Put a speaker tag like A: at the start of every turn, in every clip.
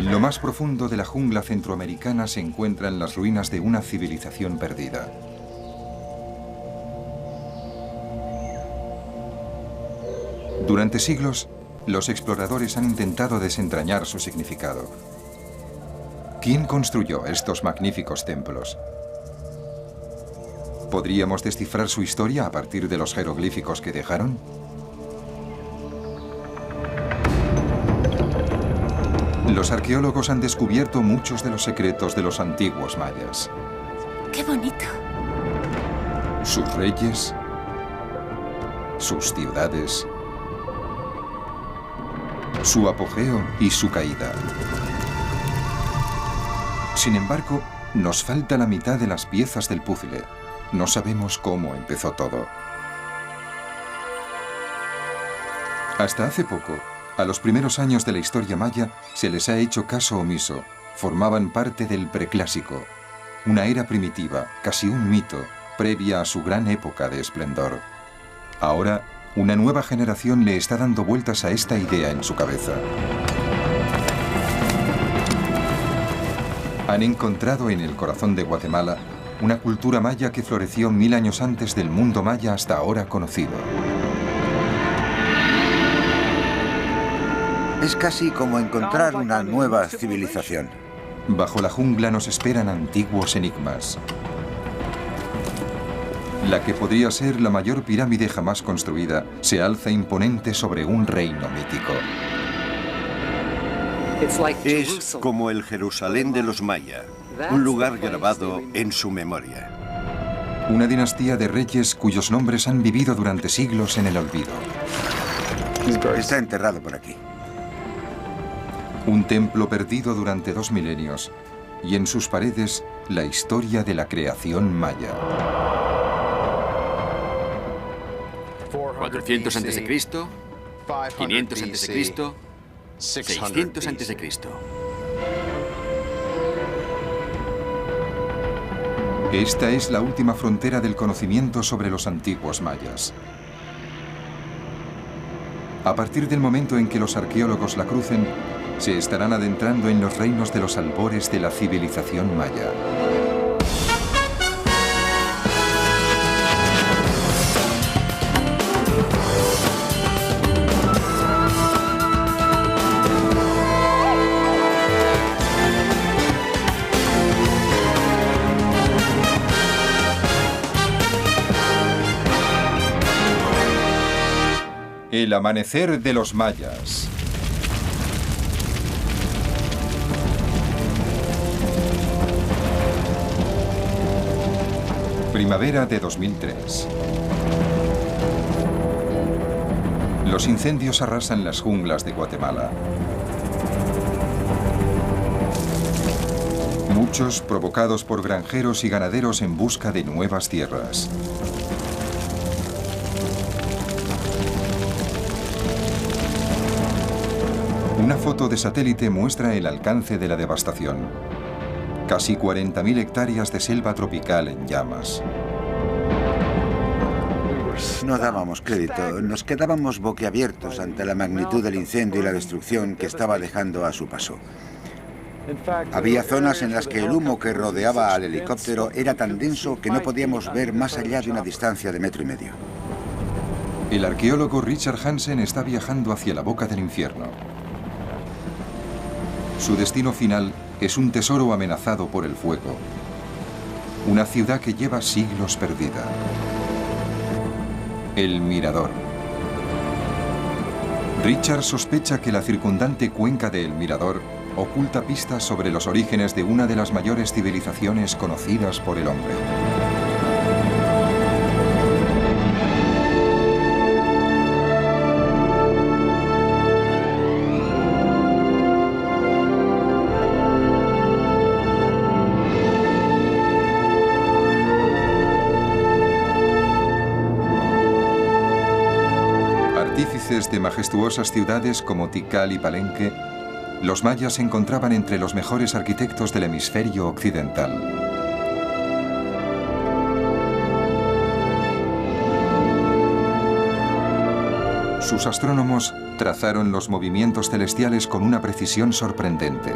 A: En lo más profundo de la jungla centroamericana se encuentran las ruinas de una civilización perdida. Durante siglos, los exploradores han intentado desentrañar su significado. ¿Quién construyó estos magníficos templos? ¿Podríamos descifrar su historia a partir de los jeroglíficos que dejaron? Los arqueólogos han descubierto muchos de los secretos de los antiguos mayas.
B: ¡Qué bonito!
A: Sus reyes, sus ciudades, su apogeo y su caída. Sin embargo, nos falta la mitad de las piezas del puzzle. No sabemos cómo empezó todo. Hasta hace poco, a los primeros años de la historia maya se les ha hecho caso omiso. Formaban parte del preclásico, una era primitiva, casi un mito, previa a su gran época de esplendor. Ahora, una nueva generación le está dando vueltas a esta idea en su cabeza. Han encontrado en el corazón de Guatemala una cultura maya que floreció 1000 años antes del mundo maya hasta ahora conocido.
C: Es casi como encontrar una nueva civilización.
A: Bajo la jungla nos esperan antiguos enigmas. La que podría ser la mayor pirámide jamás construida se alza imponente sobre un reino mítico.
D: Es como el Jerusalén de los Maya, un lugar grabado en su memoria.
A: Una dinastía de reyes cuyos nombres han vivido durante siglos en el olvido.
C: Está enterrado por aquí.
A: Un templo perdido durante 2 milenios y en sus paredes la historia de la creación maya.
E: 400 a.C., 500 a.C., 600 a.C.
A: Esta es la última frontera del conocimiento sobre los antiguos mayas. A partir del momento en que los arqueólogos la crucen, se estarán adentrando en los reinos de los albores de la civilización maya. El amanecer de los mayas. Primavera de 2003. Los incendios arrasan las junglas de Guatemala. Muchos provocados por granjeros y ganaderos en busca de nuevas tierras. Una foto de satélite muestra el alcance de la devastación. Casi 40.000 hectáreas de selva tropical en llamas.
C: No dábamos crédito, nos quedábamos boquiabiertos ante la magnitud del incendio y la destrucción que estaba dejando a su paso. Había zonas en las que el humo que rodeaba al helicóptero era tan denso que no podíamos ver más allá de una distancia de 1,5 metros.
A: El arqueólogo Richard Hansen está viajando hacia la boca del infierno. Su destino final es un tesoro amenazado por el fuego. Una ciudad que lleva siglos perdida. El Mirador. Richard sospecha que la circundante cuenca de El Mirador oculta pistas sobre los orígenes de una de las mayores civilizaciones conocidas por el hombre. De majestuosas ciudades como Tikal y Palenque, los mayas se encontraban entre los mejores arquitectos del hemisferio occidental. Sus astrónomos trazaron los movimientos celestiales con una precisión sorprendente.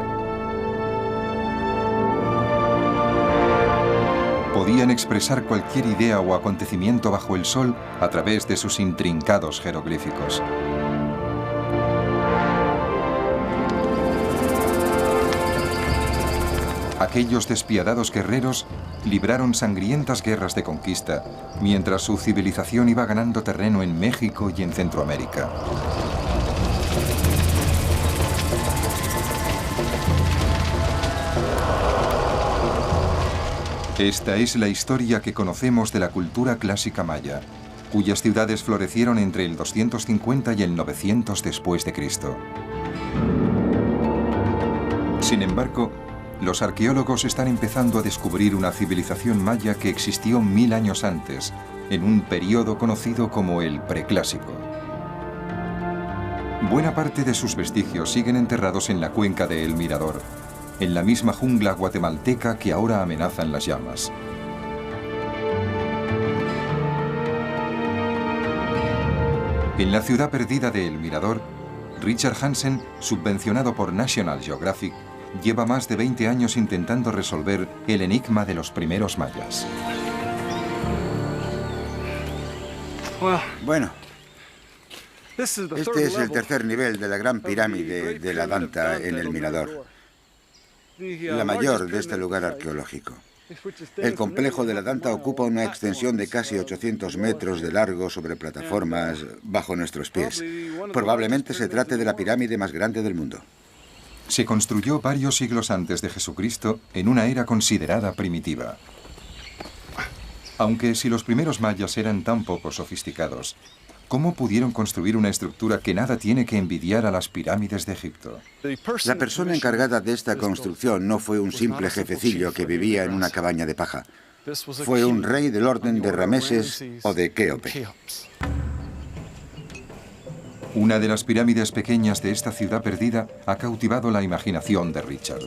A: Podían expresar cualquier idea o acontecimiento bajo el sol a través de sus intrincados jeroglíficos. Aquellos despiadados guerreros libraron sangrientas guerras de conquista, mientras su civilización iba ganando terreno en México y en Centroamérica. Esta es la historia que conocemos de la cultura clásica maya, cuyas ciudades florecieron entre el 250 y el 900 después de Cristo. Sin embargo, los arqueólogos están empezando a descubrir una civilización maya que existió 1000 años antes, en un periodo conocido como el Preclásico. Buena parte de sus vestigios siguen enterrados en la cuenca de El Mirador, en la misma jungla guatemalteca que ahora amenazan las llamas. En la ciudad perdida de El Mirador, Richard Hansen, subvencionado por National Geographic, lleva más de 20 años intentando resolver el enigma de los primeros mayas.
C: Bueno, este es el tercer nivel de la gran pirámide de la Danta en El Mirador, la mayor de este lugar arqueológico. El complejo de la Danta ocupa una extensión de casi 800 metros de largo sobre plataformas bajo nuestros pies. Probablemente se trate de la pirámide más grande del mundo.
A: Se construyó varios siglos antes de Jesucristo en una era considerada primitiva. Aunque si los primeros mayas eran tan poco sofisticados, ¿cómo pudieron construir una estructura que nada tiene que envidiar a las pirámides de Egipto?
C: La persona encargada de esta construcción no fue un simple jefecillo que vivía en una cabaña de paja. Fue un rey del orden de Rameses o de Kéope.
A: Una de las pirámides pequeñas de esta ciudad perdida ha cautivado la imaginación de Richard.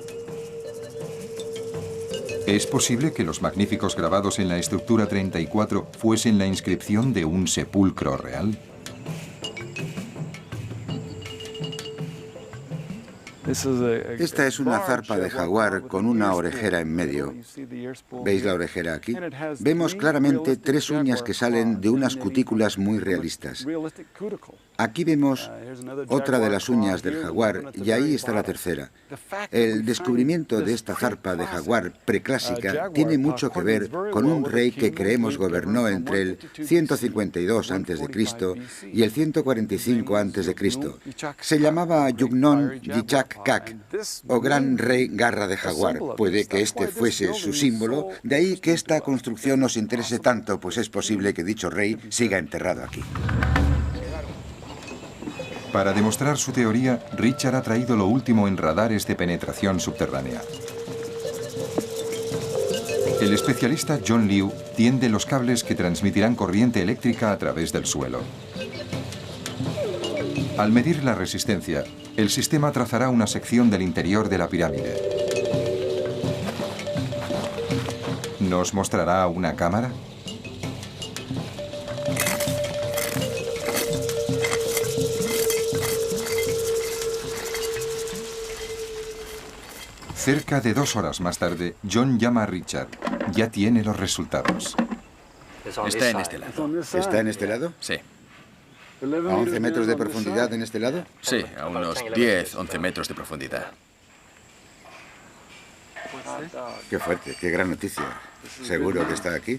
A: ¿Es posible que los magníficos grabados en la estructura 34 fuesen la inscripción de un sepulcro real?
C: Esta es una zarpa de jaguar con una orejera en medio. ¿Veis la orejera aquí? Vemos claramente 3 uñas que salen de unas cutículas muy realistas. Aquí vemos otra de las uñas del jaguar y ahí está la tercera. El descubrimiento de esta zarpa de jaguar preclásica tiene mucho que ver con un rey que creemos gobernó entre el 152 a.C. y el 145 a.C. Se llamaba Yugnon Yichak Kak, o Gran Rey Garra de Jaguar. Puede que este fuese su símbolo, de ahí que esta construcción nos interese tanto, pues es posible que dicho rey siga enterrado aquí.
A: Para demostrar su teoría, Richard ha traído lo último en radares de penetración subterránea. El especialista John Liu tiende los cables que transmitirán corriente eléctrica a través del suelo. Al medir la resistencia, el sistema trazará una sección del interior de la pirámide. ¿Nos mostrará una cámara? Cerca de 2 horas más tarde, John llama a Richard. Ya tiene los resultados.
E: Está en este lado.
C: ¿Está en este lado?
E: Sí.
C: ¿A 11 metros de profundidad en este lado?
E: Sí, a unos 10, 11 metros de profundidad.
C: Qué fuerte, qué gran noticia. ¿Seguro que está aquí?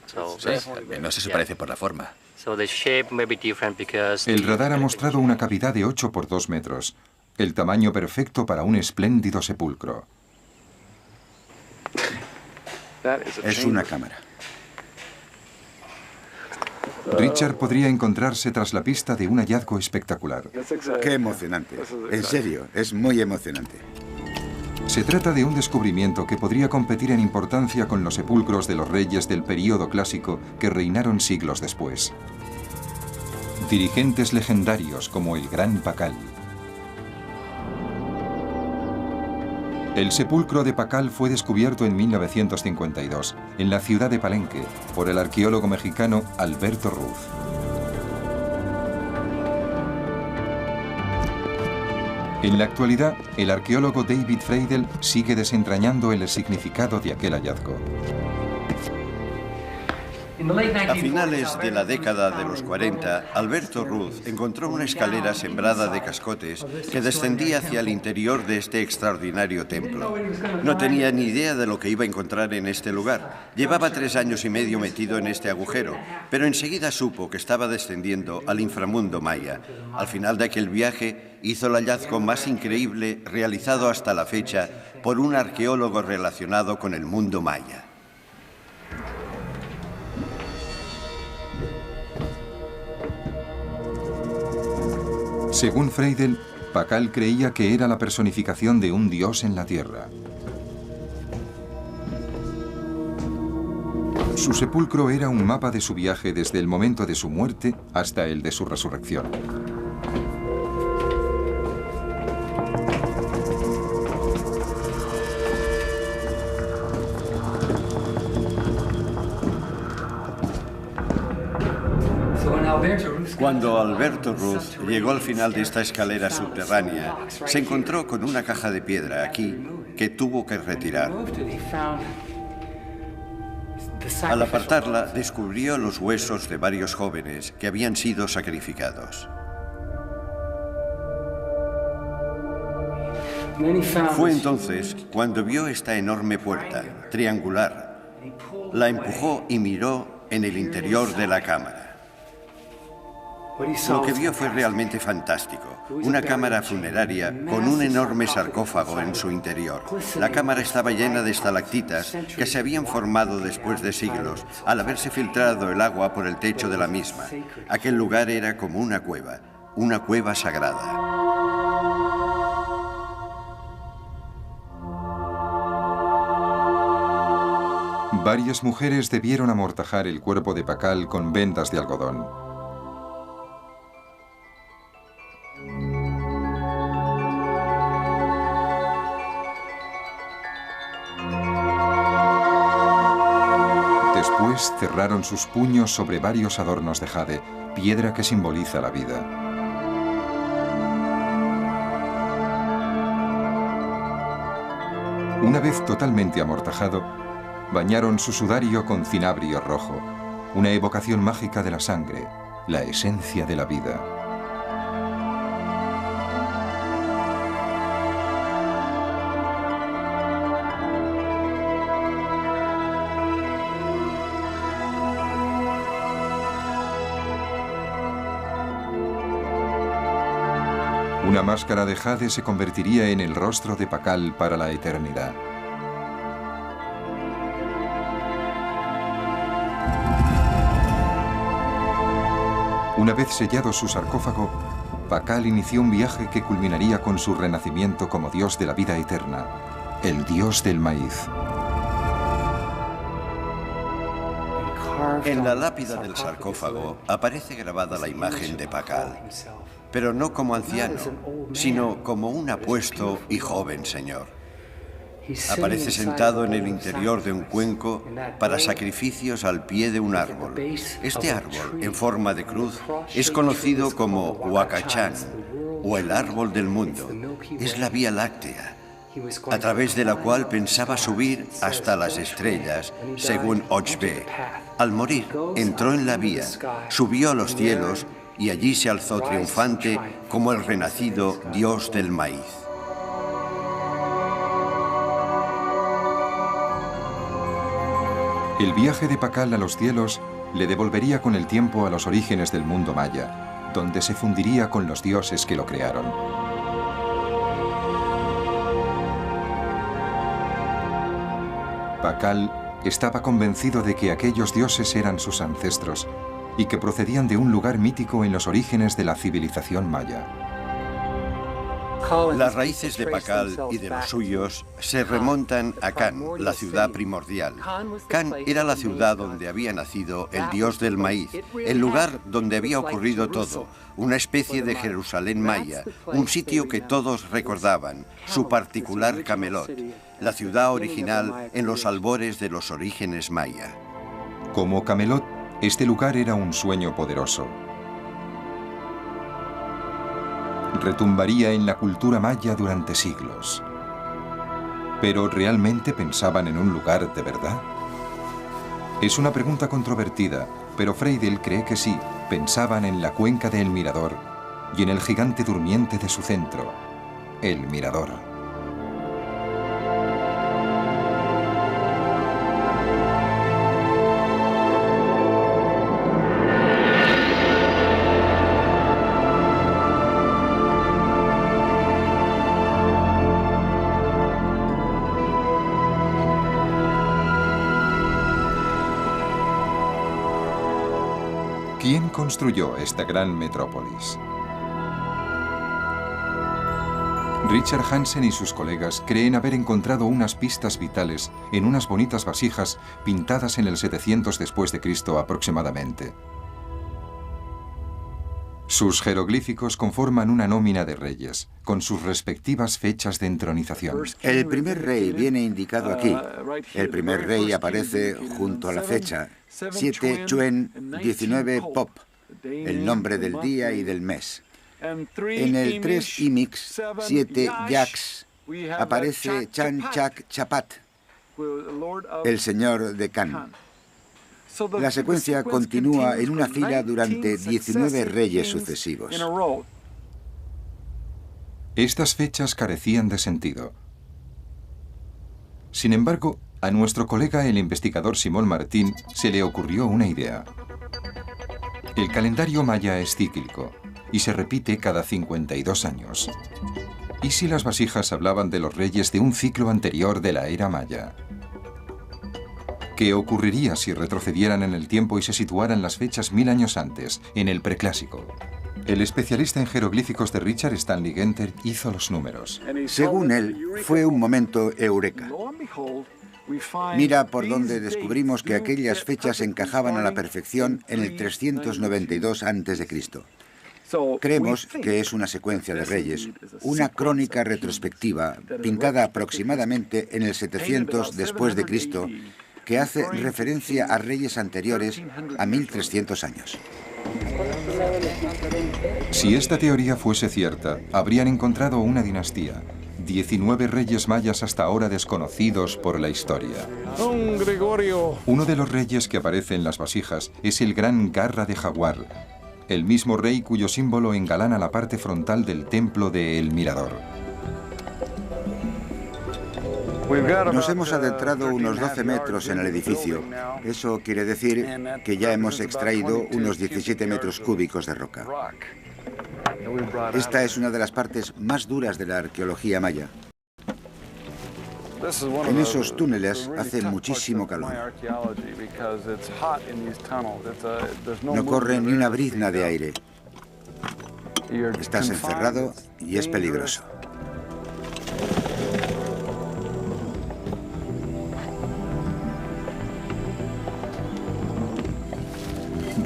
E: Sí, al menos eso parece por la forma.
A: El radar ha mostrado una cavidad de 8 por 2 metros. El tamaño perfecto para un espléndido sepulcro.
C: Es una cámara.
A: Richard podría encontrarse tras la pista de un hallazgo espectacular.
C: Qué emocionante. En serio, es muy emocionante.
A: Se trata de un descubrimiento que podría competir en importancia con los sepulcros de los reyes del período clásico que reinaron siglos después. Dirigentes legendarios como el Gran Pakal. El sepulcro de Pakal fue descubierto en 1952, en la ciudad de Palenque, por el arqueólogo mexicano Alberto Ruz. En la actualidad, el arqueólogo David Freidel sigue desentrañando el significado de aquel hallazgo.
D: A finales de la década de los 40, Alberto Ruz encontró una escalera sembrada de cascotes que descendía hacia el interior de este extraordinario templo. No tenía ni idea de lo que iba a encontrar en este lugar. Llevaba 3 años y medio metido en este agujero, pero enseguida supo que estaba descendiendo al inframundo maya. Al final de aquel viaje, hizo el hallazgo más increíble realizado hasta la fecha por un arqueólogo relacionado con el mundo maya.
A: Según Freidel, Pakal creía que era la personificación de un dios en la tierra. Su sepulcro era un mapa de su viaje desde el momento de su muerte hasta el de su resurrección.
D: Cuando Alberto Ruz llegó al final de esta escalera subterránea, se encontró con una caja de piedra aquí que tuvo que retirar. Al apartarla, descubrió los huesos de varios jóvenes que habían sido sacrificados. Fue entonces cuando vio esta enorme puerta, triangular. La empujó y miró en el interior de la cámara. Lo que vio fue realmente fantástico. Una cámara funeraria con un enorme sarcófago en su interior. La cámara estaba llena de estalactitas que se habían formado después de siglos, al haberse filtrado el agua por el techo de la misma. Aquel lugar era como una cueva sagrada.
A: Varias mujeres debieron amortajar el cuerpo de Pakal con vendas de algodón. Después cerraron sus puños sobre varios adornos de jade, piedra que simboliza la vida. Una vez totalmente amortajado, bañaron su sudario con cinabrio rojo, una evocación mágica de la sangre, la esencia de la vida. Una máscara de jade se convertiría en el rostro de Pakal para la eternidad. Una vez sellado su sarcófago, Pakal inició un viaje que culminaría con su renacimiento como dios de la vida eterna, el dios del maíz.
D: En la lápida del sarcófago aparece grabada la imagen de Pakal, pero no como anciano, sino como un apuesto y joven señor. Aparece sentado en el interior de un cuenco para sacrificios al pie de un árbol. Este árbol, en forma de cruz, es conocido como Huacachán, o el árbol del mundo. Es la Vía Láctea, a través de la cual pensaba subir hasta las estrellas, según Ochbe. Al morir, entró en la vía, subió a los cielos y allí se alzó triunfante como el renacido dios del maíz.
A: El viaje de Pakal a los cielos le devolvería con el tiempo a los orígenes del mundo maya, donde se fundiría con los dioses que lo crearon. Pakal estaba convencido de que aquellos dioses eran sus ancestros y que procedían de un lugar mítico en los orígenes de la civilización maya.
D: Las raíces de Pakal y de los suyos se remontan a Kan, la ciudad primordial. Kan era la ciudad donde había nacido el dios del maíz, el lugar donde había ocurrido todo, una especie de Jerusalén maya, un sitio que todos recordaban, su particular Camelot, la ciudad original en los albores de los orígenes maya.
A: Como Camelot, este lugar era un sueño poderoso. retumbaría en la cultura maya durante siglos. ¿Pero realmente pensaban en un lugar de verdad? Es una pregunta controvertida, pero Freidel cree que sí, pensaban en la cuenca de El Mirador y en el gigante durmiente de su centro, El Mirador. ¿Quién construyó esta gran metrópolis? Richard Hansen y sus colegas creen haber encontrado unas pistas vitales en unas bonitas vasijas pintadas en el 700 después de Cristo aproximadamente. Sus jeroglíficos conforman una nómina de reyes, con sus respectivas fechas de entronización.
C: El primer rey viene indicado aquí. El primer rey aparece junto a la fecha 7 Chuen 19 Pop, el nombre del día y del mes. En el 3 Imix 7 Yax aparece Chan Chak Chapat, el señor de Can. La secuencia continúa en una fila durante 19 reyes sucesivos.
A: Estas fechas carecían de sentido. Sin embargo, a nuestro colega el investigador Simón Martín se le ocurrió una idea. El calendario maya es cíclico y se repite cada 52 años. ¿Y si las vasijas hablaban de los reyes de un ciclo anterior de la era maya? ¿Qué ocurriría si retrocedieran en el tiempo y se situaran las fechas 1000 años antes, en el preclásico? El especialista en jeroglíficos de Richard Stanley Genter hizo los números.
C: Según él, fue un momento eureka. Mira por donde descubrimos que aquellas fechas encajaban a la perfección en el 392 a.C. Creemos que es una secuencia de reyes, una crónica retrospectiva pintada aproximadamente en el 700 después de Cristo, que hace referencia a reyes anteriores a 1300 años.
A: Si esta teoría fuese cierta, habrían encontrado una dinastía, 19 reyes mayas hasta ahora desconocidos por la historia. Uno de los reyes que aparece en las vasijas es el gran Garra de Jaguar, el mismo rey cuyo símbolo engalana la parte frontal del templo de El Mirador.
C: Nos hemos adentrado unos 12 metros en el edificio. Eso quiere decir que ya hemos extraído unos 17 metros cúbicos de roca. Esta es una de las partes más duras de la arqueología maya. En esos túneles hace muchísimo calor. No corre ni una brizna de aire. Estás encerrado y es peligroso.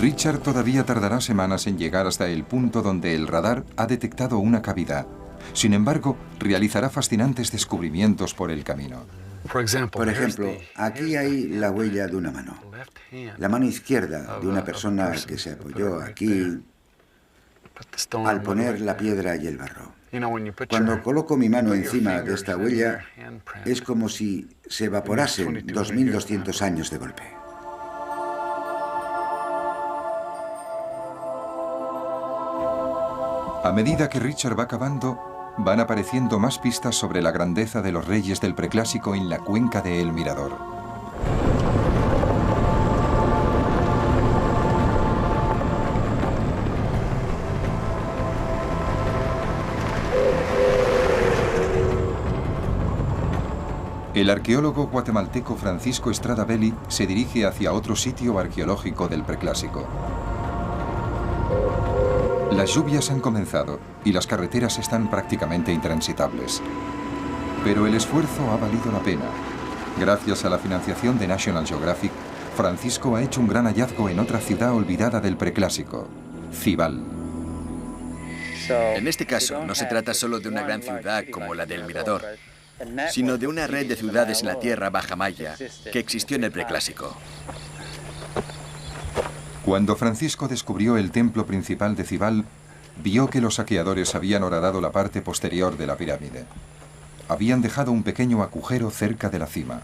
A: Richard todavía tardará semanas en llegar hasta el punto donde el radar ha detectado una cavidad. Sin embargo, realizará fascinantes descubrimientos por el camino.
C: Por ejemplo, aquí hay la huella de una mano. La mano izquierda de una persona que se apoyó aquí al poner la piedra y el barro. Cuando coloco mi mano encima de esta huella, es como si se evaporasen 2200 años de golpe.
A: A medida que Richard va cavando, van apareciendo más pistas sobre la grandeza de los reyes del preclásico en la cuenca de El Mirador. El arqueólogo guatemalteco Francisco Estrada Belli se dirige hacia otro sitio arqueológico del preclásico. Las lluvias han comenzado y las carreteras están prácticamente intransitables. Pero el esfuerzo ha valido la pena. Gracias a la financiación de National Geographic, Francisco ha hecho un gran hallazgo en otra ciudad olvidada del preclásico, Cibal.
E: En este caso, no se trata solo de una gran ciudad como la del Mirador, sino de una red de ciudades en la tierra baja maya que existió en el preclásico.
A: Cuando Francisco descubrió el templo principal de Cibal, vio que los saqueadores habían horadado la parte posterior de la pirámide. Habían dejado un pequeño agujero cerca de la cima.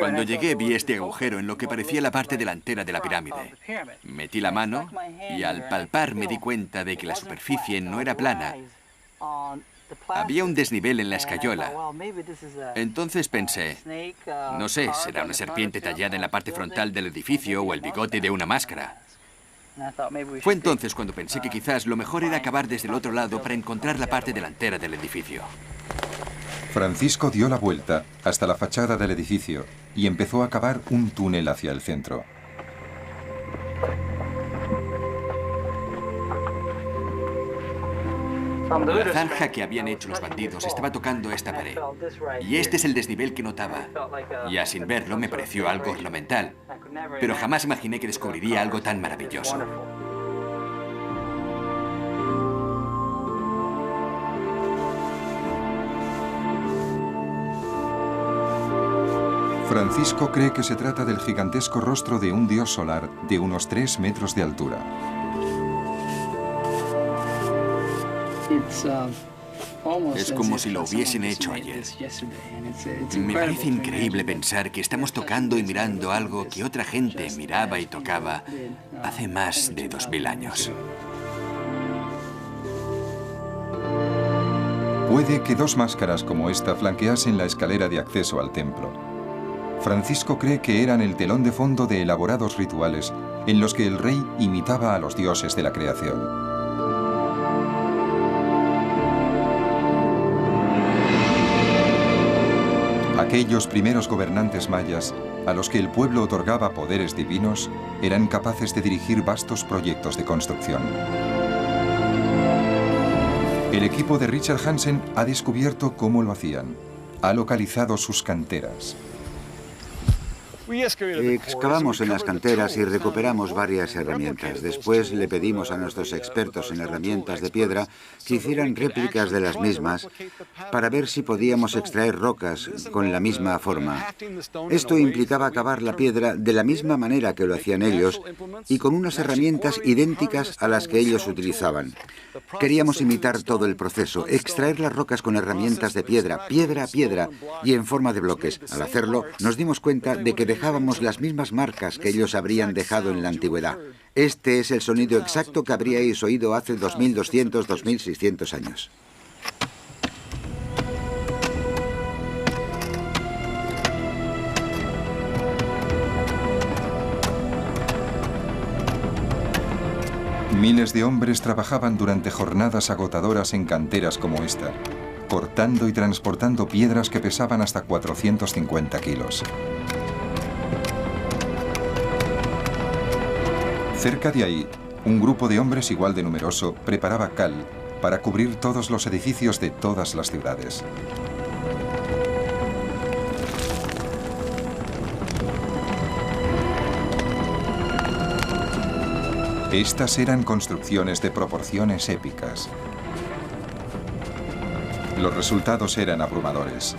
E: Cuando llegué vi este agujero en lo que parecía la parte delantera de la pirámide. Metí la mano y al palpar me di cuenta de que la superficie no era plana. Había un desnivel en la escayola. Entonces pensé, no sé, será una serpiente tallada en la parte frontal del edificio o el bigote de una máscara. Fue entonces cuando pensé que quizás lo mejor era acabar desde el otro lado para encontrar la parte delantera del edificio.
A: Francisco dio la vuelta hasta la fachada del edificio y empezó a cavar un túnel hacia el centro.
E: La zanja que habían hecho los bandidos estaba tocando esta pared. Y este es el desnivel que notaba. Ya sin verlo me pareció algo ornamental. Pero jamás imaginé que descubriría algo tan maravilloso.
A: Francisco cree que se trata del gigantesco rostro de un dios solar de unos 3 metros de altura.
E: Es como si lo hubiesen hecho ayer. Me parece increíble pensar que estamos tocando y mirando algo que otra gente miraba y tocaba hace más de 2000 años.
A: Puede que 2 máscaras como esta flanqueasen la escalera de acceso al templo. Francisco cree que eran el telón de fondo de elaborados rituales en los que el rey imitaba a los dioses de la creación. Aquellos primeros gobernantes mayas, a los que el pueblo otorgaba poderes divinos, eran capaces de dirigir vastos proyectos de construcción. El equipo de Richard Hansen ha descubierto cómo lo hacían. Ha localizado sus canteras.
C: Excavamos en las canteras y recuperamos varias herramientas. Después le pedimos a nuestros expertos en herramientas de piedra que hicieran réplicas de las mismas para ver si podíamos extraer rocas con la misma forma. Esto implicaba cavar la piedra de la misma manera que lo hacían ellos y con unas herramientas idénticas a las que ellos utilizaban. Queríamos imitar todo el proceso, extraer las rocas con herramientas de piedra, piedra a piedra y en forma de bloques. Al hacerlo, nos dimos cuenta de que dejábamos las mismas marcas que ellos habrían dejado en la antigüedad. Este es el sonido exacto que habríais oído hace 2200, 2600 años.
A: Miles de hombres trabajaban durante jornadas agotadoras en canteras como esta, cortando y transportando piedras que pesaban hasta 450 kilos. Cerca de ahí, un grupo de hombres igual de numeroso preparaba cal para cubrir todos los edificios de todas las ciudades. Estas eran construcciones de proporciones épicas. Los resultados eran abrumadores.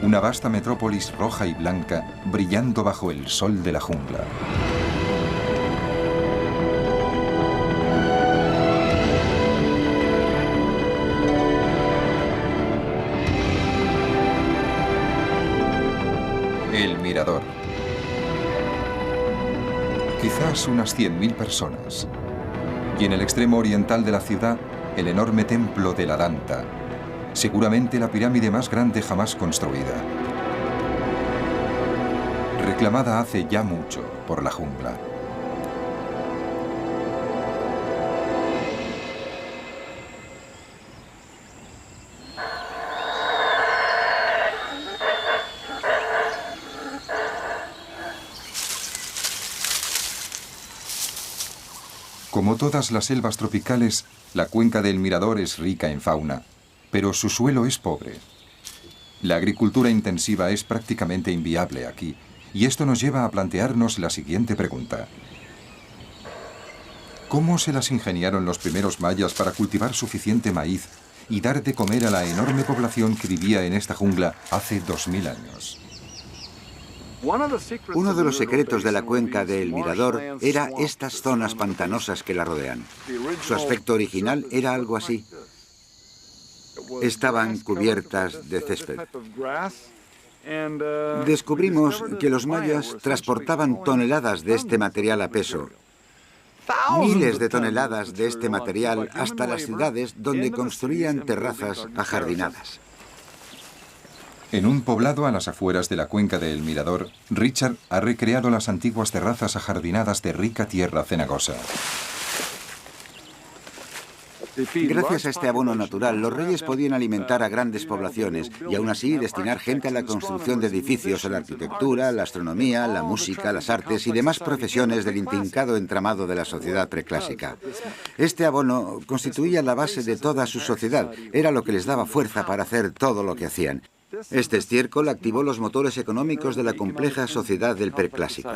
A: Una vasta metrópolis roja y blanca brillando bajo el sol de la jungla. El Mirador. Quizás unas 100.000 personas. Y en el extremo oriental de la ciudad, el enorme templo de la Danta, seguramente la pirámide más grande jamás construida. Reclamada hace ya mucho por la jungla. Como todas las selvas tropicales, la cuenca del Mirador es rica en fauna, pero su suelo es pobre. La agricultura intensiva es prácticamente inviable aquí, y esto nos lleva a plantearnos la siguiente pregunta. ¿Cómo se las ingeniaron los primeros mayas para cultivar suficiente maíz y dar de comer a la enorme población que vivía en esta jungla hace 2000 años?
C: Uno de los secretos de la cuenca de El Mirador era estas zonas pantanosas que la rodean. Su aspecto original era algo así. Estaban cubiertas de césped. Descubrimos que los mayas transportaban toneladas de este material a peso. Miles de toneladas de este material hasta las ciudades donde construían terrazas ajardinadas.
A: En un poblado a las afueras de la cuenca de El Mirador, Richard ha recreado las antiguas terrazas ajardinadas de rica tierra cenagosa.
C: Gracias a este abono natural, los reyes podían alimentar a grandes poblaciones y aún así destinar gente a la construcción de edificios, a la arquitectura, la astronomía, la música, las artes y demás profesiones del intrincado entramado de la sociedad preclásica. Este abono constituía la base de toda su sociedad, era lo que les daba fuerza para hacer todo lo que hacían. Este estiércol activó los motores económicos de la compleja sociedad del preclásico.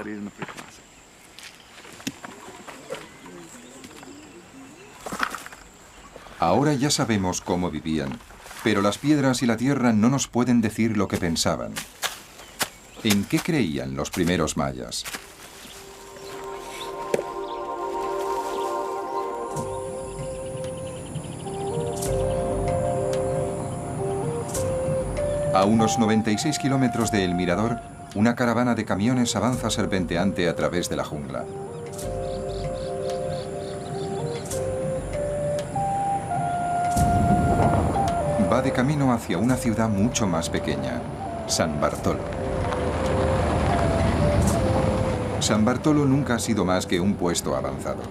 A: Ahora ya sabemos cómo vivían, pero las piedras y la tierra no nos pueden decir lo que pensaban. ¿En qué creían los primeros mayas? A unos 96 kilómetros de El Mirador, una caravana de camiones avanza serpenteante a través de la jungla. Va de camino hacia una ciudad mucho más pequeña, San Bartolo. San Bartolo nunca ha sido más que un puesto avanzado.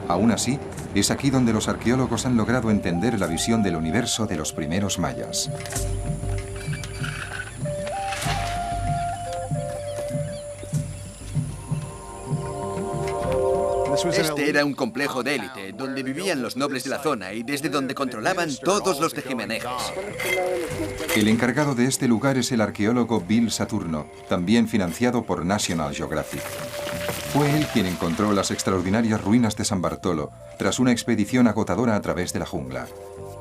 A: Aún así, es aquí donde los arqueólogos han logrado entender la visión del universo de los primeros mayas.
E: Este era un complejo de élite, donde vivían los nobles de la zona y desde donde controlaban todos los tejemanejes.
A: El encargado de este lugar es el arqueólogo Bill Saturno, también financiado por National Geographic. Fue él quien encontró las extraordinarias ruinas de San Bartolo, tras una expedición agotadora a través de la jungla.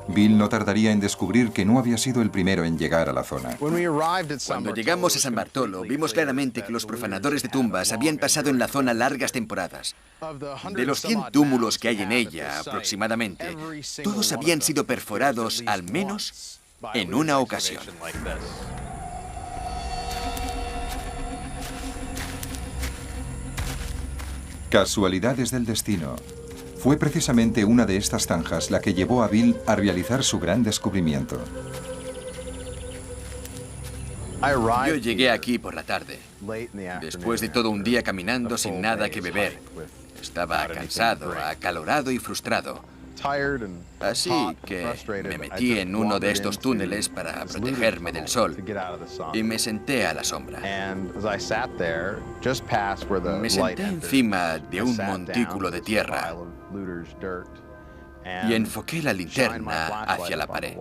A: Bill no tardaría en descubrir que no había sido el primero en llegar a la zona.
E: Cuando llegamos a San Bartolo, vimos claramente que los profanadores de tumbas habían pasado en la zona largas temporadas. De los 100 túmulos que hay en ella, aproximadamente, todos habían sido perforados al menos en una ocasión.
A: Casualidades del destino. Fue precisamente una de estas zanjas la que llevó a Bill a realizar su gran descubrimiento.
E: Yo llegué aquí por la tarde, después de todo un día caminando sin nada que beber. Estaba cansado, acalorado y frustrado. Así que me metí en uno de estos túneles para protegerme del sol y me senté a la sombra. Me senté encima de un montículo de tierra y enfoqué la linterna hacia la pared.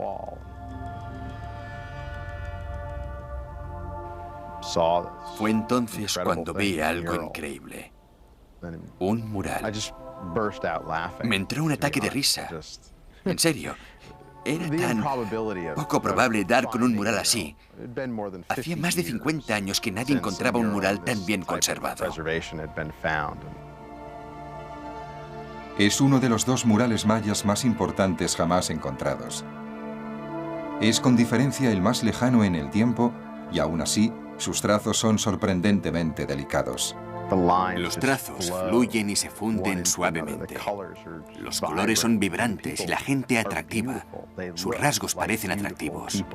E: Fue entonces cuando vi algo increíble. Un mural. Me entró un ataque de risa. En serio, era tan poco probable dar con un mural así. Hacía más de 50 años que nadie encontraba un mural tan bien conservado.
A: Es uno de los dos murales mayas más importantes jamás encontrados. Es con diferencia el más lejano en el tiempo y aún así sus trazos son sorprendentemente delicados.
E: Los trazos fluyen y se funden suavemente. Los colores son vibrantes y la gente atractiva. Sus rasgos parecen atractivos.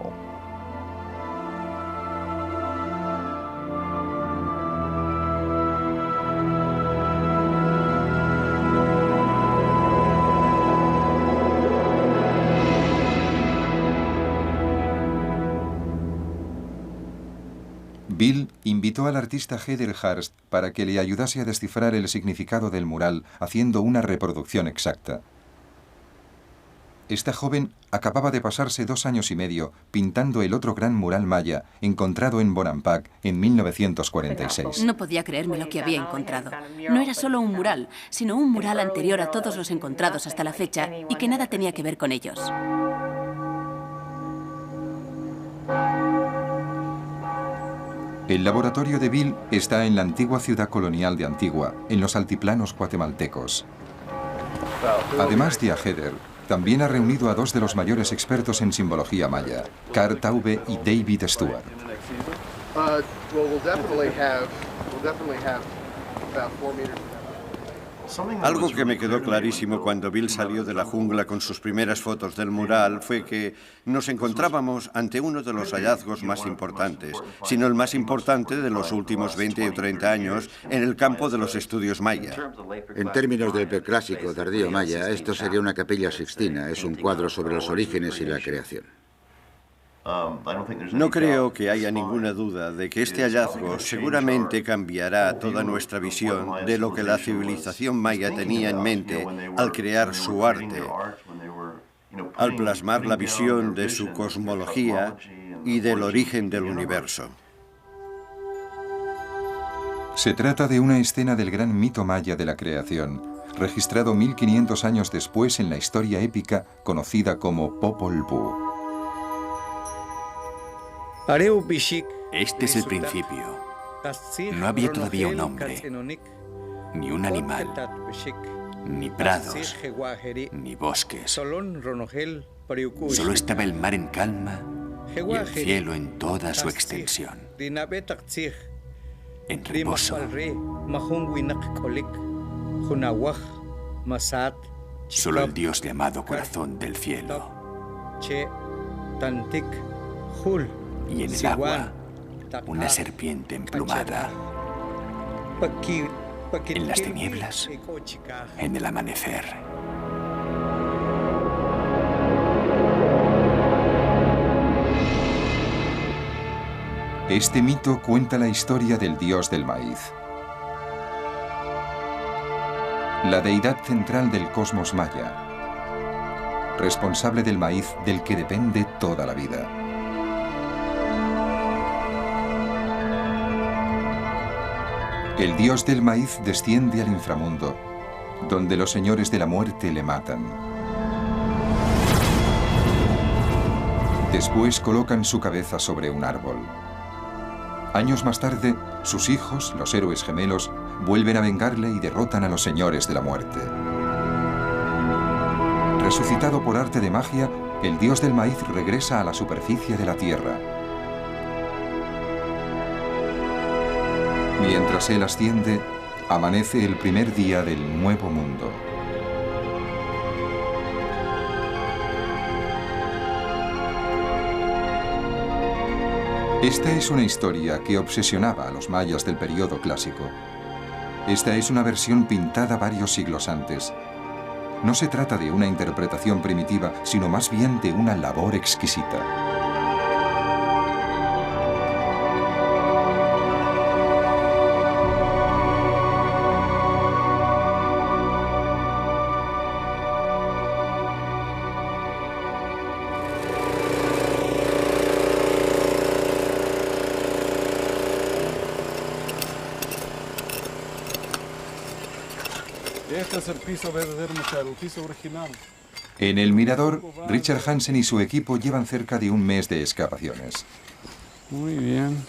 A: Bill invitó al artista Heather Hurst para que le ayudase a descifrar el significado del mural haciendo una reproducción exacta. Esta joven acababa de pasarse 2 años y medio pintando el otro gran mural maya encontrado en Bonampak en 1946.
B: No podía creerme lo que había encontrado. No era solo un mural, sino un mural anterior a todos los encontrados hasta la fecha y que nada tenía que ver con ellos.
A: El laboratorio de Bill está en la antigua ciudad colonial de Antigua, en los altiplanos guatemaltecos. Además de a Heather, también ha reunido a dos de los mayores expertos en simbología maya, Carl Taube y David Stewart.
D: Algo que me quedó clarísimo cuando Bill salió de la jungla con sus primeras fotos del mural fue que nos encontrábamos ante uno de los hallazgos más importantes, sino el más importante de los últimos 20 o 30 años en el campo de los estudios maya.
C: En términos del preclásico tardío maya, esto sería una capilla sixtina. Es un cuadro sobre los orígenes y la creación.
D: No creo que haya ninguna duda de que este hallazgo seguramente cambiará toda nuestra visión de lo que la civilización maya tenía en mente al crear su arte, al plasmar la visión de su cosmología y del origen del universo.
A: Se trata de una escena del gran mito maya de la creación, registrado 1500 años después en la historia épica conocida como Popol Vuh.
E: Este es el principio. No había todavía un hombre, ni un animal, ni prados, ni bosques. Solo estaba el mar en calma y el cielo en toda su extensión, en reposo. Solo el Dios llamado Corazón del Cielo. Y en el agua, una serpiente emplumada. En las tinieblas, en el amanecer.
A: Este mito cuenta la historia del dios del maíz, la deidad central del cosmos maya, responsable del maíz del que depende toda la vida. El dios del maíz desciende al inframundo, donde los señores de la muerte le matan. Después colocan su cabeza sobre un árbol. Años más tarde, sus hijos, los héroes gemelos, vuelven a vengarle y derrotan a los señores de la muerte. Resucitado por arte de magia, el dios del maíz regresa a la superficie de la tierra. Mientras él asciende, amanece el primer día del nuevo mundo. Esta es una historia que obsesionaba a los mayas del periodo clásico. Esta es una versión pintada varios siglos antes. No se trata de una interpretación primitiva, sino más bien de una labor exquisita.
F: Este es el piso verdadero, el piso original.
A: En el mirador, Richard Hansen y su equipo llevan cerca de un mes de excavaciones.
F: Muy bien.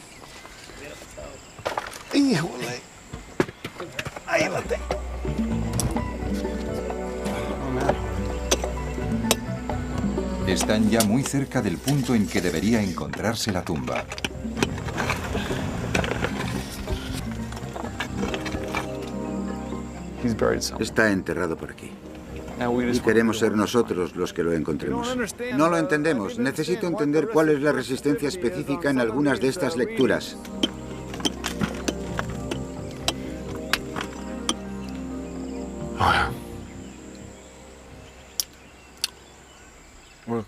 F: ¡Híjole! Ahí la tengo.
A: Están ya muy cerca del punto en que debería encontrarse la tumba.
C: Está enterrado por aquí. Y queremos ser nosotros los que lo encontremos. No lo entendemos. Necesito entender cuál es la resistencia específica en algunas de estas lecturas.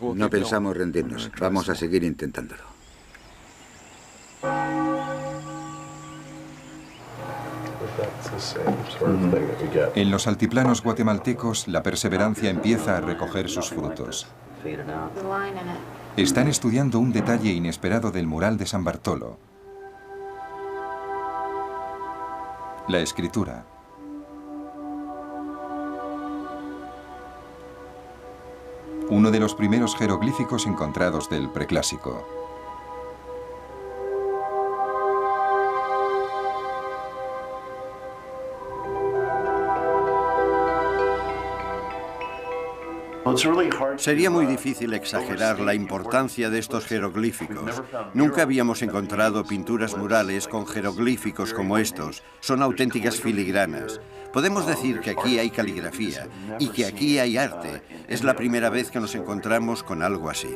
C: No pensamos rendirnos. Vamos a seguir intentándolo.
A: En los altiplanos guatemaltecos, la perseverancia empieza a recoger sus frutos. Están estudiando un detalle inesperado del mural de San Bartolo. La escritura. Uno de los primeros jeroglíficos encontrados del preclásico.
D: Sería muy difícil exagerar la importancia de estos jeroglíficos. Nunca habíamos encontrado pinturas murales con jeroglíficos como estos. Son auténticas filigranas. Podemos decir que aquí hay caligrafía y que aquí hay arte. Es la primera vez que nos encontramos con algo así.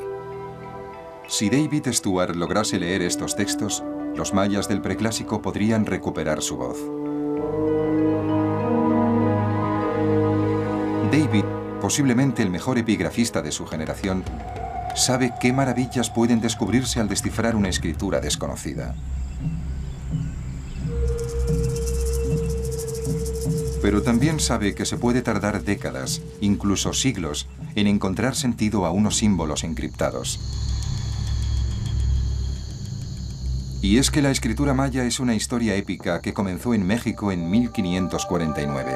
A: Si David Stuart lograse leer estos textos, los mayas del preclásico podrían recuperar su voz. David, posiblemente el mejor epigrafista de su generación, sabe qué maravillas pueden descubrirse al descifrar una escritura desconocida. Pero también sabe que se puede tardar décadas, incluso siglos, en encontrar sentido a unos símbolos encriptados. Y es que la escritura maya es una historia épica que comenzó en México en 1549.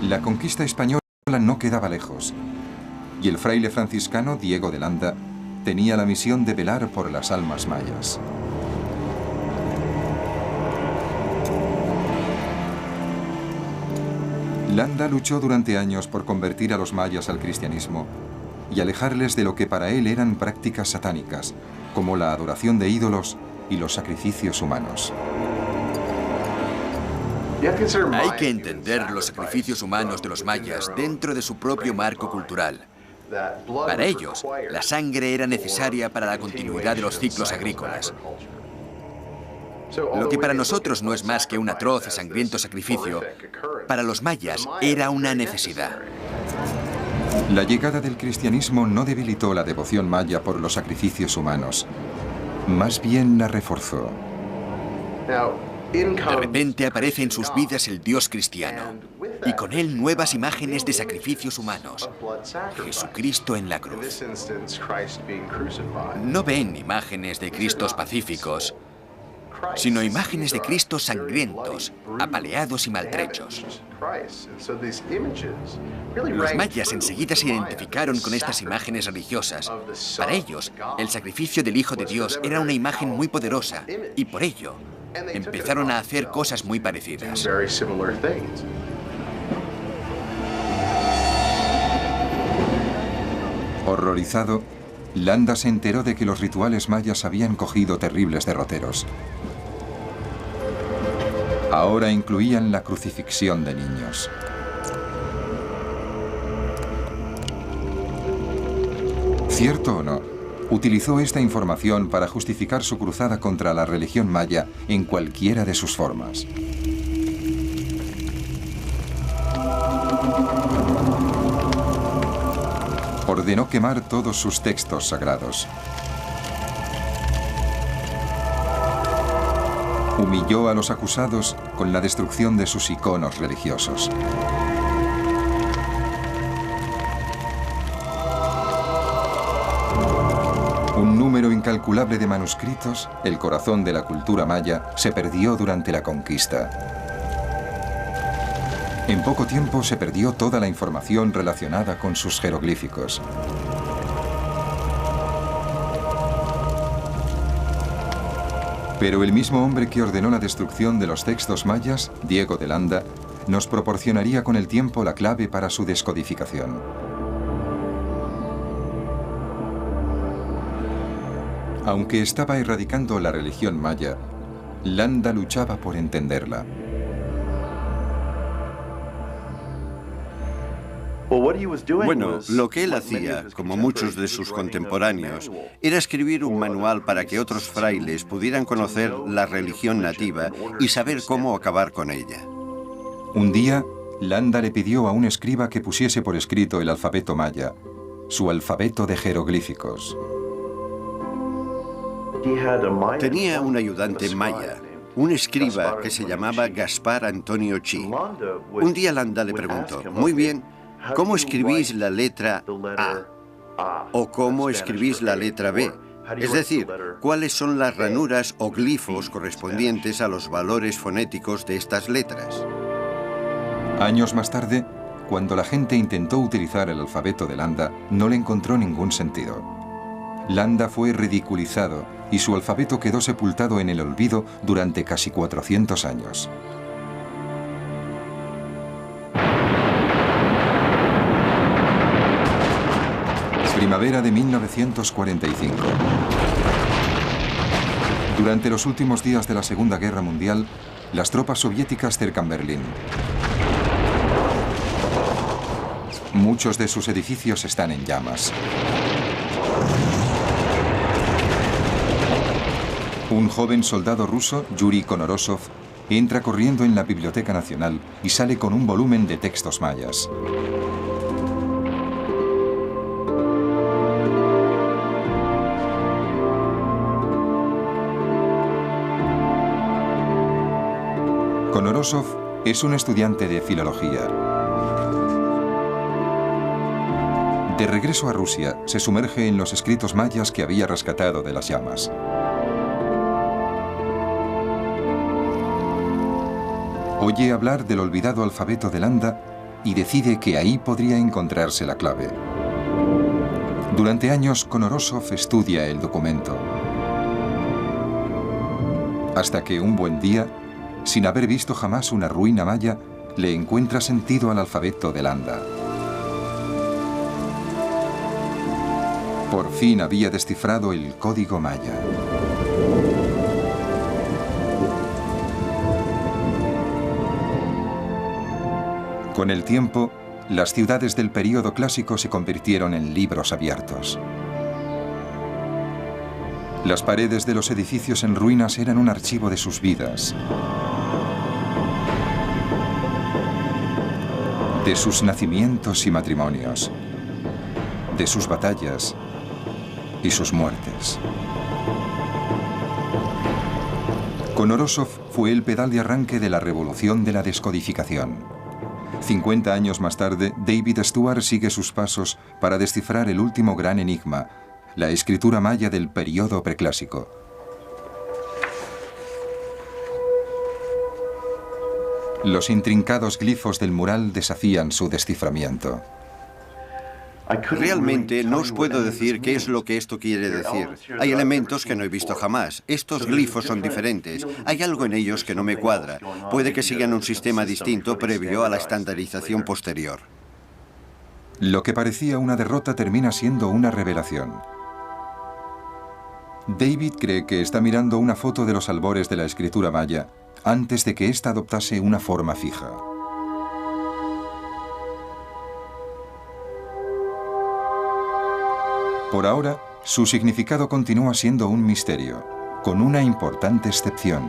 A: La conquista española no quedaba lejos, y el fraile franciscano Diego de Landa tenía la misión de velar por las almas mayas. Landa luchó durante años por convertir a los mayas al cristianismo y alejarles de lo que para él eran prácticas satánicas, como la adoración de ídolos y los sacrificios humanos.
E: Hay que entender los sacrificios humanos de los mayas dentro de su propio marco cultural. Para ellos, la sangre era necesaria para la continuidad de los ciclos agrícolas. Lo que para nosotros no es más que un atroz y sangriento sacrificio, para los mayas era una necesidad.
A: La llegada del cristianismo no debilitó la devoción maya por los sacrificios humanos, más bien la reforzó.
E: De repente aparece en sus vidas el Dios cristiano, y con él nuevas imágenes de sacrificios humanos. Jesucristo en la cruz. No ven imágenes de Cristos pacíficos, sino imágenes de Cristos sangrientos, apaleados y maltrechos. Los mayas enseguida se identificaron con estas imágenes religiosas. Para ellos, el sacrificio del Hijo de Dios era una imagen muy poderosa, y por ello, empezaron a hacer cosas muy parecidas.
A: Horrorizado, Landa se enteró de que los rituales mayas habían cogido terribles derroteros. Ahora incluían la crucifixión de niños. Cierto o no, utilizó esta información para justificar su cruzada contra la religión maya en cualquiera de sus formas. Ordenó quemar todos sus textos sagrados. Humilló a los acusados con la destrucción de sus iconos religiosos. Un número incalculable de manuscritos, el corazón de la cultura maya, se perdió durante la conquista. En poco tiempo se perdió toda la información relacionada con sus jeroglíficos. Pero el mismo hombre que ordenó la destrucción de los textos mayas, Diego de Landa, nos proporcionaría con el tiempo la clave para su descodificación. Aunque estaba erradicando la religión maya, Landa luchaba por entenderla.
D: Bueno, lo que él hacía, como muchos de sus contemporáneos, era escribir un manual para que otros frailes pudieran conocer la religión nativa y saber cómo acabar con ella.
A: Un día, Landa le pidió a un escriba que pusiese por escrito el alfabeto maya, su alfabeto de jeroglíficos.
D: Tenía un ayudante maya, un escriba que se llamaba Gaspar Antonio Chi. Un día Landa le preguntó, muy bien, ¿cómo escribís la letra A? ¿O cómo escribís la letra B? Es decir, ¿cuáles son las ranuras o glifos correspondientes a los valores fonéticos de estas letras?
A: Años más tarde, cuando la gente intentó utilizar el alfabeto de Landa, no le encontró ningún sentido. Landa fue ridiculizado y su alfabeto quedó sepultado en el olvido durante casi 400 años. Primavera de 1945. Durante los últimos días de la Segunda Guerra Mundial, las tropas soviéticas cercan Berlín. Muchos de sus edificios están en llamas. Un joven soldado ruso, Yuri Konorosov, entra corriendo en la Biblioteca Nacional y sale con un volumen de textos mayas. Konorosov es un estudiante de filología. De regreso a Rusia, se sumerge en los escritos mayas que había rescatado de las llamas. Oye hablar del olvidado alfabeto de Landa y decide que ahí podría encontrarse la clave. Durante años, Konorosov estudia el documento. Hasta que un buen día, sin haber visto jamás una ruina maya, le encuentra sentido al alfabeto de Landa. Por fin había descifrado el código maya. Con el tiempo, las ciudades del período clásico se convirtieron en libros abiertos. Las paredes de los edificios en ruinas eran un archivo de sus vidas, de sus nacimientos y matrimonios, de sus batallas y sus muertes. Konorosov fue el pedal de arranque de la revolución de la descodificación. 50 años más tarde, David Stuart sigue sus pasos para descifrar el último gran enigma, la escritura maya del período preclásico. Los intrincados glifos del mural desafían su desciframiento.
D: Realmente no os puedo decir qué es lo que esto quiere decir. Hay elementos que no he visto jamás. Estos glifos son diferentes. Hay algo en ellos que no me cuadra. Puede que sigan un sistema distinto previo a la estandarización posterior.
A: Lo que parecía una derrota termina siendo una revelación. David cree que está mirando una foto de los albores de la escritura maya antes de que ésta adoptase una forma fija. Por ahora, su significado continúa siendo un misterio, con una importante excepción.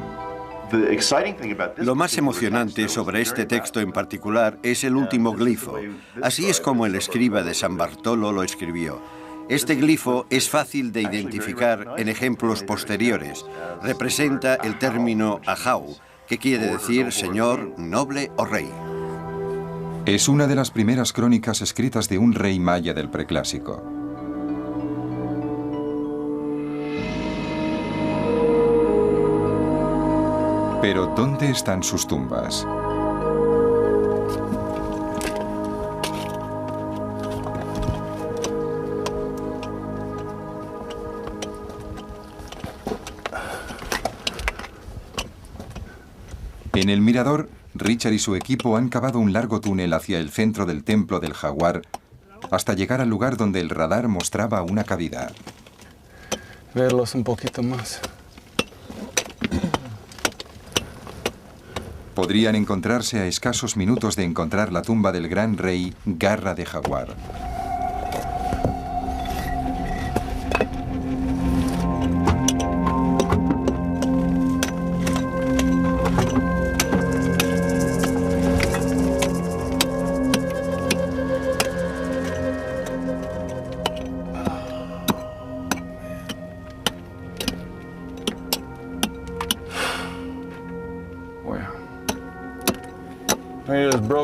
D: Lo más emocionante sobre este texto en particular es el último glifo. Así es como el escriba de San Bartolo lo escribió. Este glifo es fácil de identificar en ejemplos posteriores. Representa el término ajau, que quiere decir señor, noble o rey.
A: Es una de las primeras crónicas escritas de un rey maya del preclásico. Pero ¿dónde están sus tumbas? En el mirador, Richard y su equipo han cavado un largo túnel hacia el centro del templo del jaguar hasta llegar al lugar donde el radar mostraba una cavidad.
F: Verlos un poquito más.
A: Podrían encontrarse a escasos minutos de encontrar la tumba del gran rey Garra de Jaguar.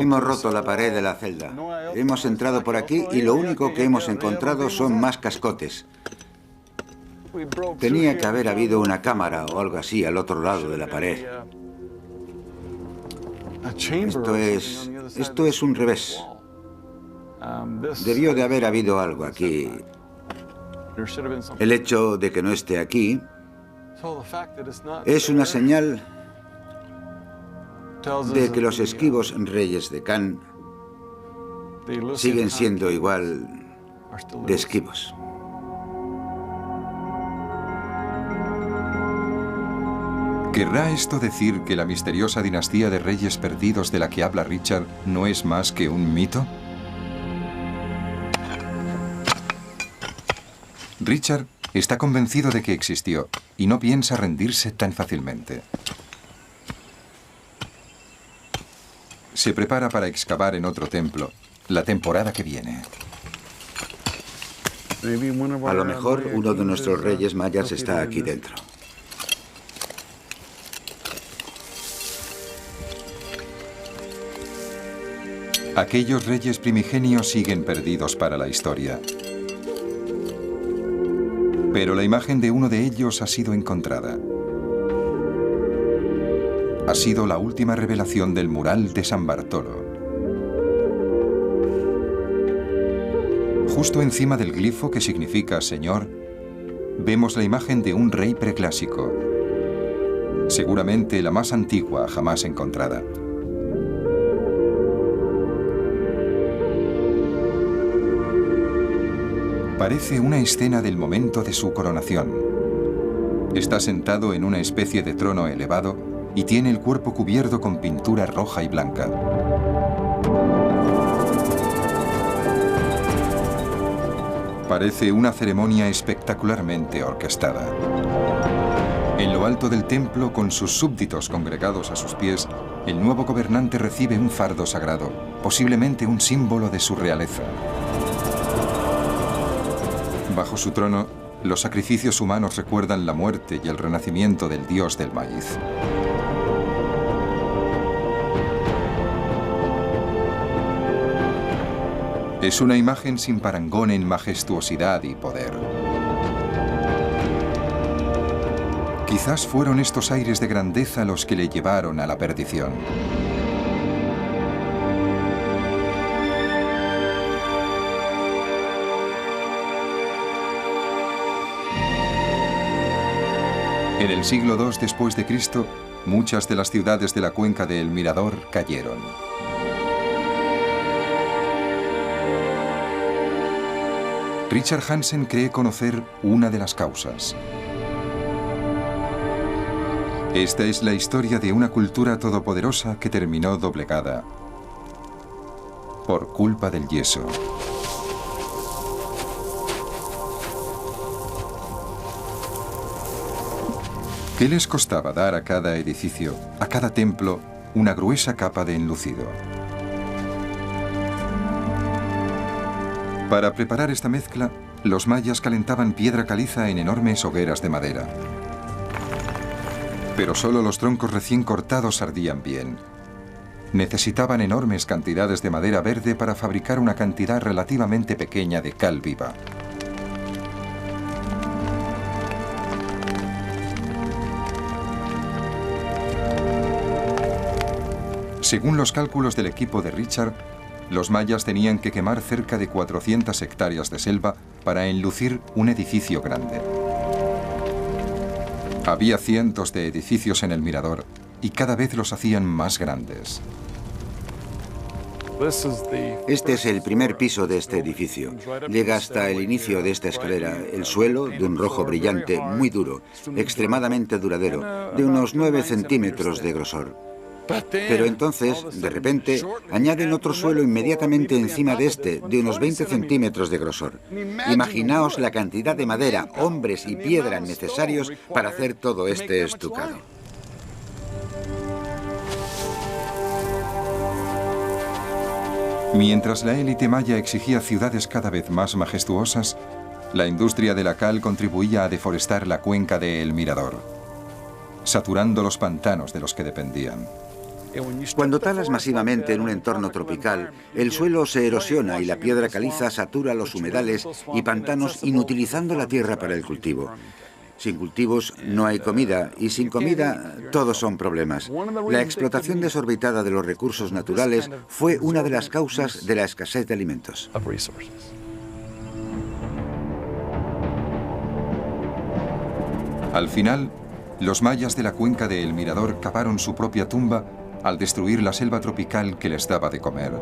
C: Hemos roto la pared de la celda. Hemos entrado por aquí y lo único que hemos encontrado son más cascotes. Tenía que haber habido una cámara o algo así al otro lado de la pared. Esto es un revés. Debió de haber habido algo aquí. El hecho de que no esté aquí es una señal de que los esquivos reyes de Kan siguen siendo igual de esquivos.
A: ¿Querrá esto decir que la misteriosa dinastía de reyes perdidos de la que habla Richard no es más que un mito? Richard está convencido de que existió y no piensa rendirse tan fácilmente. Se prepara para excavar en otro templo la temporada que viene.
C: A lo mejor uno de nuestros reyes mayas está aquí dentro.
A: Aquellos reyes primigenios siguen perdidos para la historia. Pero la imagen de uno de ellos ha sido encontrada. Ha sido la última revelación del mural de San Bartolo. Justo encima del glifo que significa Señor, vemos la imagen de un rey preclásico, seguramente la más antigua jamás encontrada. Parece una escena del momento de su coronación. Está sentado en una especie de trono elevado y tiene el cuerpo cubierto con pintura roja y blanca. Parece una ceremonia espectacularmente orquestada. En lo alto del templo, con sus súbditos congregados a sus pies, el nuevo gobernante recibe un fardo sagrado, posiblemente un símbolo de su realeza. Bajo su trono, los sacrificios humanos recuerdan la muerte y el renacimiento del dios del maíz. Es una imagen sin parangón en majestuosidad y poder. Quizás fueron estos aires de grandeza los que le llevaron a la perdición. En el siglo II después de Cristo, muchas de las ciudades de la cuenca de El Mirador cayeron. Richard Hansen cree conocer una de las causas. Esta es la historia de una cultura todopoderosa que terminó doblegada por culpa del yeso. ¿Qué les costaba dar a cada edificio, a cada templo, una gruesa capa de enlucido? Para preparar esta mezcla, los mayas calentaban piedra caliza en enormes hogueras de madera. Pero solo los troncos recién cortados ardían bien. Necesitaban enormes cantidades de madera verde para fabricar una cantidad relativamente pequeña de cal viva. Según los cálculos del equipo de Richard, los mayas tenían que quemar cerca de 400 hectáreas de selva para enlucir un edificio grande. Había cientos de edificios en el mirador y cada vez los hacían más grandes.
C: Este es el primer piso de este edificio. Llega hasta el inicio de esta escalera, el suelo de un rojo brillante muy duro, extremadamente duradero, de unos 9 centímetros de grosor. Pero entonces, de repente, añaden otro suelo inmediatamente encima de este, de unos 20 centímetros de grosor. Imaginaos la cantidad de madera, hombres y piedra necesarios para hacer todo este estucado.
A: Mientras la élite maya exigía ciudades cada vez más majestuosas, la industria de la cal contribuía a deforestar la cuenca de El Mirador, saturando los pantanos de los que dependían.
C: Cuando talas masivamente en un entorno tropical, el suelo se erosiona y la piedra caliza satura los humedales y pantanos, inutilizando la tierra para el cultivo. Sin cultivos no hay comida, y sin comida todos son problemas. La explotación desorbitada de los recursos naturales fue una de las causas de la escasez de alimentos.
A: Al final, los mayas de la cuenca de El Mirador cavaron su propia tumba al destruir la selva tropical que les daba de comer.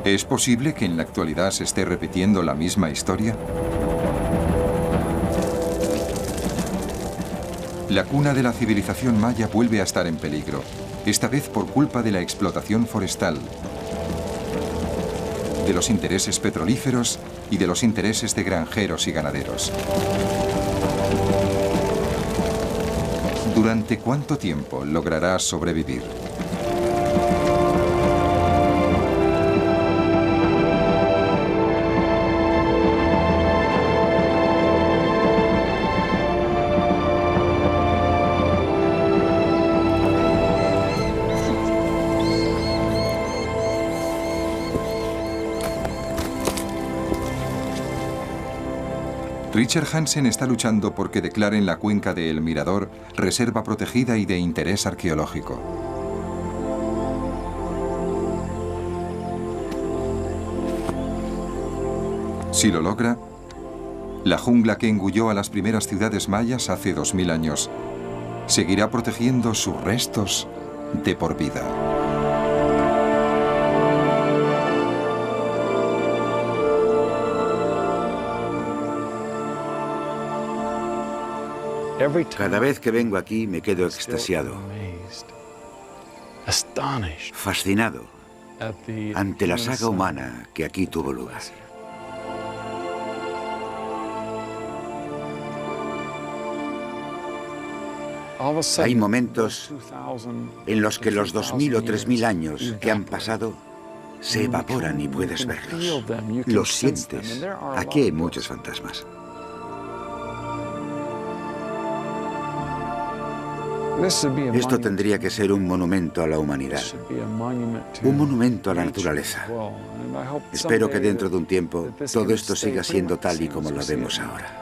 A: ¿Es posible que en la actualidad se esté repitiendo la misma historia? La cuna de la civilización maya vuelve a estar en peligro, esta vez por culpa de la explotación forestal, de los intereses petrolíferos y de los intereses de granjeros y ganaderos. ¿Durante cuánto tiempo logrará sobrevivir? Richard Hansen está luchando porque declaren la cuenca de El Mirador reserva protegida y de interés arqueológico. Si lo logra, la jungla que engulló a las primeras ciudades mayas hace 2000 años seguirá protegiendo sus restos de por vida.
C: Cada vez que vengo aquí me quedo extasiado, fascinado ante la saga humana que aquí tuvo lugar. Hay momentos en los que los 2000 o 3000 años que han pasado se evaporan y puedes verlos. Los sientes. Aquí hay muchos fantasmas. Esto tendría que ser un monumento a la humanidad, un monumento a la naturaleza. Espero que dentro de un tiempo todo esto siga siendo tal y como lo vemos ahora.